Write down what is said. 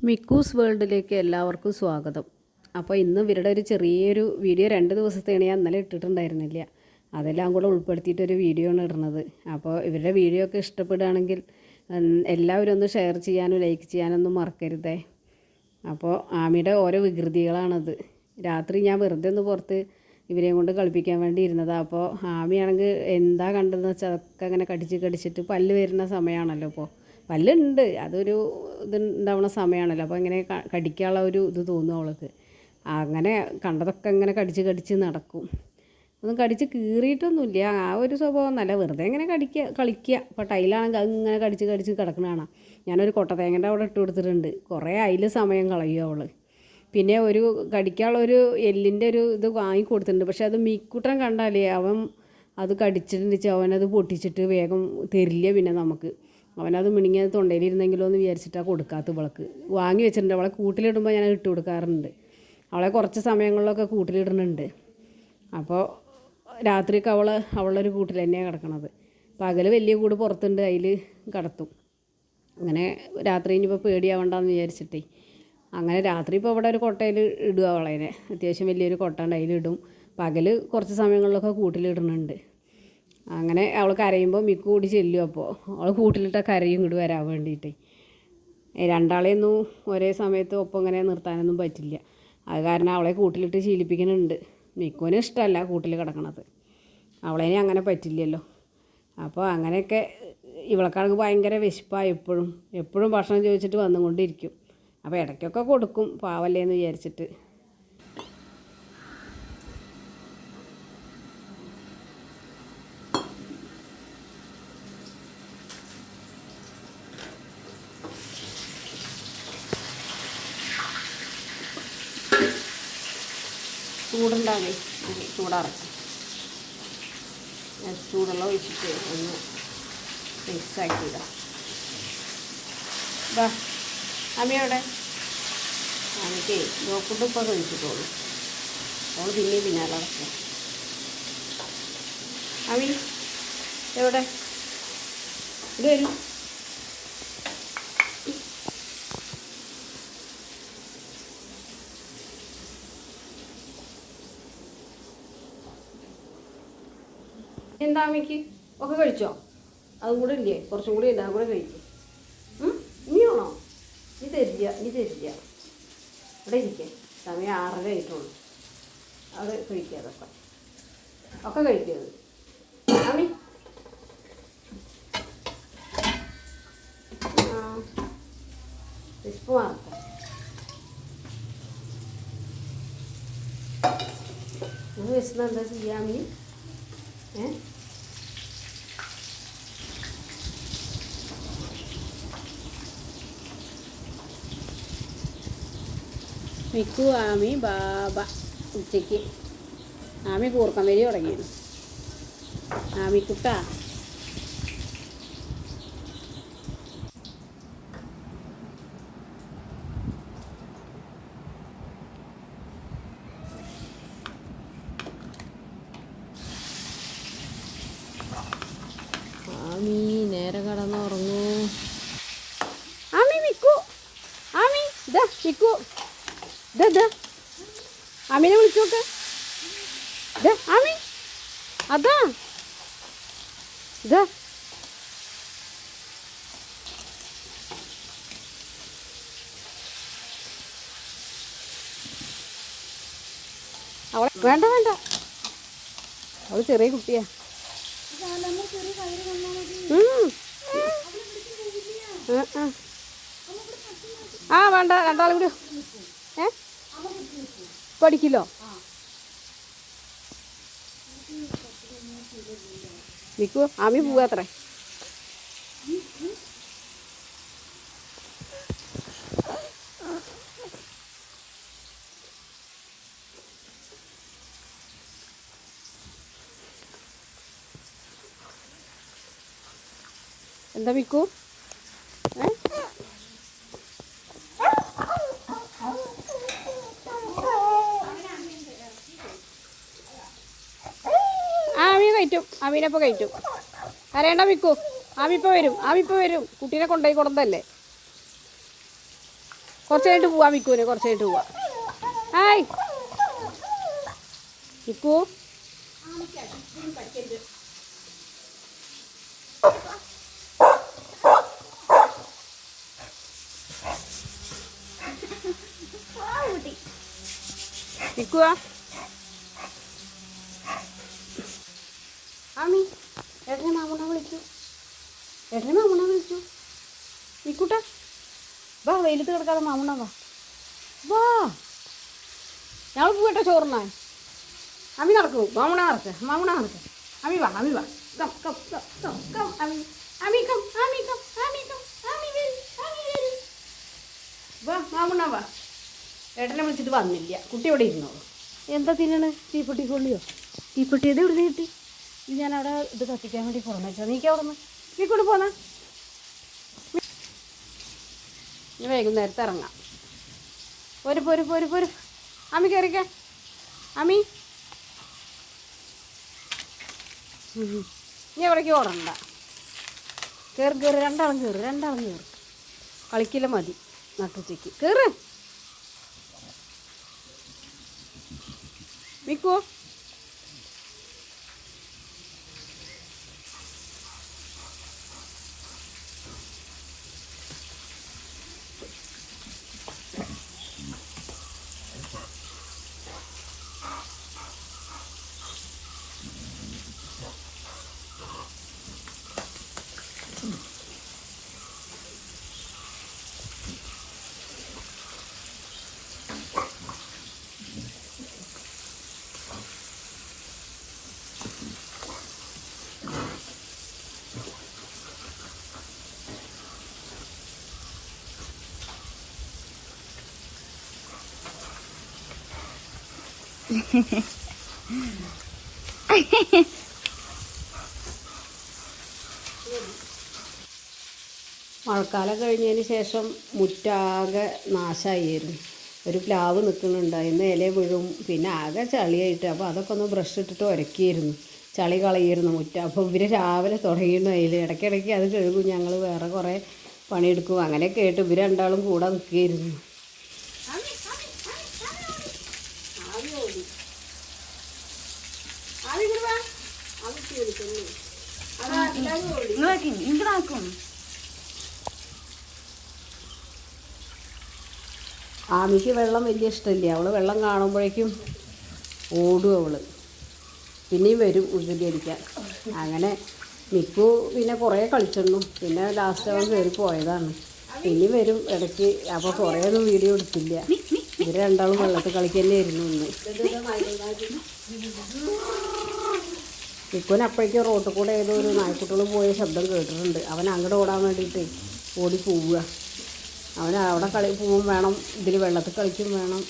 മിക്കൂസ് വേൾഡിലേക്ക് എല്ലാവർക്കും സ്വാഗതം. അപ്പോൾ ഇന്ന് ഇവരുടെ ഒരു ചെറിയൊരു വീഡിയോ 2 ദിവസത്തേണ് ഞാൻ ഇന്നലെ ഇട്ടിട്ടുണ്ടായിരുന്നില്ല. അതെല്ലാം കൂടെ ഉൾപ്പെടുത്തിയിട്ടൊരു വീഡിയോ ആണ് ഇടുന്നത്. അപ്പോൾ ഇവരുടെ വീഡിയോ ഒക്കെ ഇഷ്ടപ്പെടുകയാണെങ്കിൽ എല്ലാവരും ഒന്ന് ഷെയർ ചെയ്യാനും ലൈക്ക് ചെയ്യാനൊന്നും മറക്കരുതേ. അപ്പോൾ ആമിയുടെ ഓരോ വികൃതികളാണത്. രാത്രി ഞാൻ വെറുതെ ഒന്ന് പുറത്ത് ഇവരെയും കൊണ്ട് കളിപ്പിക്കാൻ വേണ്ടി ഇരുന്നതാണ്. അപ്പോൾ ആമിയാണെങ്കിൽ എന്താ കണ്ടതെന്ന് വെച്ചാൽ അതൊക്കെ അങ്ങനെ കടിച്ചിട്ട് പല്ല് വരുന്ന സമയമാണല്ലോ. ഇപ്പോൾ പല്ലുണ്ട്, അതൊരു ഇതുണ്ടാവുന്ന സമയമാണല്ലോ. അപ്പോൾ ഇങ്ങനെ കടിക്കാനുള്ള ഒരു ഇത് തോന്നും അവൾക്ക്. അങ്ങനെ കണ്ടതൊക്കെ ഇങ്ങനെ കടിച്ച് നടക്കും. ഒന്നും കടിച്ച് കീറിയിട്ടൊന്നുമില്ല, ആ ഒരു സ്വഭാവം നല്ല, വെറുതെ ഇങ്ങനെ കളിക്കുക. അപ്പോൾ ടൈലാണെങ്കിൽ അതിങ്ങനെ കടിച്ച് കിടക്കണ കാണാം. ഞാനൊരു കൊട്ടത്തേങ്ങൻ്റെ അവിടെ ഇട്ട് കൊടുത്തിട്ടുണ്ട്. കുറേ അതിൽ സമയം കളയും അവൾ. പിന്നെ ഒരു കടിക്കാനുള്ളൊരു എല്ലിൻ്റെ ഒരു ഇത് വാങ്ങിക്കൊടുത്തിട്ടുണ്ട്. പക്ഷെ അത് മീക്കുട്ടൻ കണ്ടാലേ അവൻ അത് കടിച്ചിട്ടുണ്ടെച്ച് അവനത് പൊട്ടിച്ചിട്ട് വേഗം തരില്ല. പിന്നെ നമുക്ക് അവനത് മിണിങ്ങിയത് തൊണ്ടയിലിരുന്നെങ്കിലോ എന്ന് വിചാരിച്ചിട്ടാണ് കൊടുക്കാത്ത. ഇവൾക്ക് വാങ്ങി വെച്ചിട്ടുണ്ട്. അവളെ കൂട്ടിലിടുമ്പോൾ ഞാൻ ഇട്ട് കൊടുക്കാറുണ്ട്. അവളെ കുറച്ച് സമയങ്ങളിലൊക്കെ കൂട്ടിലിടുന്നുണ്ട്. അപ്പോൾ രാത്രിയൊക്കെ അവളൊരു കൂട്ടിൽ തന്നെയാണ് കിടക്കണത്. പകൽ വലിയ കൂട് പുറത്തുണ്ട്, അതിൽ കിടത്തും. അങ്ങനെ രാത്രി ഇനിയിപ്പോൾ പേടിയാവണ്ടെന്ന് വിചാരിച്ചിട്ടേ അങ്ങനെ രാത്രി ഇപ്പോൾ ഇവിടെ ഒരു കൊട്ടയിൽ ഇടുക അവളേനെ. അത്യാവശ്യം വലിയൊരു കൊട്ട ഉണ്ട്, അതിലിടും. പകൽ കുറച്ച് സമയങ്ങളിലൊക്കെ കൂട്ടിലിടുന്നുണ്ട്. അങ്ങനെ അവൾ കരയുമ്പോൾ മിക്കു കൂടി ചെല്ലും. അപ്പോൾ അവൾ കൂട്ടിലിട്ട കരയും ഇങ്ങോട്ട് വരാൻ വേണ്ടിയിട്ട്. രണ്ടാളെയൊന്നും ഒരേ സമയത്ത് ഒപ്പം ഇങ്ങനെ നിർത്താനൊന്നും പറ്റില്ല. അത് കാരണം അവളെ കൂട്ടിലിട്ട് ശീലിപ്പിക്കുന്നുണ്ട്. മിക്കുവിന് ഇഷ്ടമല്ല കൂട്ടിൽ കിടക്കണത്, അവളേനെ അങ്ങനെ പറ്റില്ലല്ലോ. അപ്പോൾ അങ്ങനെയൊക്കെ ഇവൾക്കാണെങ്കിൽ ഭയങ്കര വിശപ്പാണ്. എപ്പോഴും ഭക്ഷണം ചോദിച്ചിട്ട് വന്നുകൊണ്ടിരിക്കും. അപ്പോൾ ഇടയ്ക്കൊക്കെ കൊടുക്കും, പാവല്ലേ എന്ന് വിചാരിച്ചിട്ട്. ചൂടുണ്ടാവേ, ചൂടാറക്കാം. ചൂടുള്ള ഒഴിച്ചിട്ട് ഒന്ന് മിക്സാക്കിയിടാം. വാ അമ്മയോടെ എനിക്ക് നോക്കുമ്പോൾ ഇപ്പോൾ കഴിച്ചിട്ടുള്ളൂ. അവൾ പിന്നാലെ നടക്കാം. അമ്മി എവിടെ ഇത് വരും. എന്താ അമ്മയ്ക്ക് ഒക്കെ കഴിച്ചോ? അതും കൂടെ ഇല്ലേ, കുറച്ചും കൂടി ഉണ്ട്, അതും കൂടെ കഴിക്കും. ഇനിയാണോ? നീ തരില്ല ഇവിടെ ഇരിക്കേ. സമയം 6:30 ആയിട്ടുള്ളൂ. അത് കഴിക്കുക, ഒക്കെ കഴിക്കുന്നത്. അമ്മി വിശപ്പ് മാറട്ടെ. നിങ്ങൾ വിശന്ന് എന്താ ചെയ്യാം അമ്മി? മിക്കു ആമി ബാബ ഉച്ചയ്ക്ക് ആമി കൂർക്കം വരി തുടങ്ങിയാണ്. ആമിക്കുട്ട ആമി നേരെ കടന്നുറങ്ങൂ. ആമി മിക്കു ആമി ഇതാ മിക്കു ഇതാ ആമിനെ വിളിച്ചു നോക്ക്. ഇതാ ആമി അതാ ഇതാ അവളെ വേണ്ട അവള് ചെറിയ കുട്ടിയാ. വേണ്ട, രണ്ടാളും കൂടി പഠിക്കില്ലോ. മിക്കു ആമി പോവാത്രേ. എന്താ മിക്കു? ആമീനപ്പോൾ കഴിച്ചു. കരയേണ്ട മിക്കു, ആമിപ്പോൾ വരും കുട്ടീനെ കൊണ്ടുപോയി കൊടുത്തല്ലേ. കുറച്ച് കഴിഞ്ഞിട്ട് പോവാം മിക്കുവിനെ, കുറച്ച് കഴിഞ്ഞിട്ട് പോവാം. Hi Miku. മിക്കുവാ ആമി ഏട്ടനെ മാമുണ്ണ വിളിച്ചു, ഏട്ടനെ മാമുണ്ണ വിളിച്ചു. മിക്കൂട്ടാ വാ, വെയിലത്ത് കിടക്കാതെ മാമുണ്ണ വാ. വാ ഞങ്ങൾ പോയിട്ടോ ചോറിനാൻ. അമ്മി നടക്കൂ, മാമുണ്ണ നടക്ക്, മാമുണ്ണ നടക്ക്. അമ്മി വാ, അമ്മി വാ. Come come come come come അമ്മി, അമ്മി കം, അമ്മി കം, അമ്മി കം, അമ്മി വരും, അമ്മി വരും. വാ മാമുണ്ണ വാ. ഏട്ടനെ വിളിച്ചിട്ട് വന്നില്ല. കുട്ടി ഇവിടെ ഇരുന്നോളൂ. എന്താ തിന്നണ്? തീപ്പെട്ടി കൊള്ളിയോ? തീപ്പെട്ടി ഇത് ഇവിടുന്ന് കിട്ടി? ഇത് ഞാനവിടെ ഇത് കത്തിക്കാൻ വേണ്ടി പുറമെ വെച്ചാൽ നീക്കി അവിടെ നിന്ന് നീ കൊണ്ട് പോന്നാ. ഇനി വൈകുന്നേരത്ത് ഇറങ്ങാം. പോര് പോര് പോര് പോര്. അമ്മി കയറിക്ക. അമ്മി ഇനി എവിടേക്ക് ഓടണ്ട. കയറി കയറി, രണ്ടാളും കയറി, രണ്ടാളും കയറി. കളിക്കില്ല മതി നട്ടുച്ചയ്ക്ക്. കയറ് മിക്കോ. മഴക്കാലം കഴിഞ്ഞതിന് ശേഷം മുറ്റാകെ നാശമായിരുന്നു. ഒരു പ്ലാവ് നിൽക്കുന്നുണ്ടായിരുന്നു, ഇല വീഴും, പിന്നെ ആകെ ചളിയായിട്ട്. അപ്പോൾ അതൊക്കെ ഒന്ന് ബ്രഷ് ഇട്ടിട്ട് ഉരക്കിയിരുന്നു, ചളി കളയായിരുന്നു മുറ്റ. അപ്പോൾ ഇവർ രാവിലെ തുടങ്ങിയിരുന്നു അതിൽ. ഇടയ്ക്കിടയ്ക്ക് അത് കഴുകും, ഞങ്ങൾ വേറെ കുറേ പണിയെടുക്കും. അങ്ങനെയൊക്കെ ആയിട്ട് ഇവർ രണ്ടാളും കൂടെ നിൽക്കുകയായിരുന്നു. ആമിക്ക് വെള്ളം വലിയ ഇഷ്ടമില്ല. അവൾ വെള്ളം കാണുമ്പോഴേക്കും ഓടും. അവൾ പിന്നെയും വരും ഉരുളി അടിക്കാൻ. അങ്ങനെ മിക്കു പിന്നെ കുറേ കളിച്ചിരുന്നു. പിന്നെ ലാസ്റ്റ് അവൻ കയറി പോയതാണ്. പിന്നെയും വരും ഇടയ്ക്ക്. അപ്പോൾ കുറേ ഒന്നും വീഡിയോ എടുത്തില്ല. ഇവർ രണ്ടാളും വെള്ളത്തിൽ കളിക്കന്നെയായിരുന്നു ഇന്ന്. മിക്കുവിന് അപ്പോഴേക്കും റോട്ടിൽ കൂടെ ഏതോ ഒരു നായ്ക്കുട്ടികൾ പോയ ശബ്ദം കേട്ടിട്ടുണ്ട്. അവൻ അങ്ങോട്ട് ഓടാൻ വേണ്ടിയിട്ട് ഓടി പോവുക. അവൻ അവിടെ കളി പോവും വേണം, ഇതിൽ വെള്ളത്തിൽ കളിക്കും വേണം.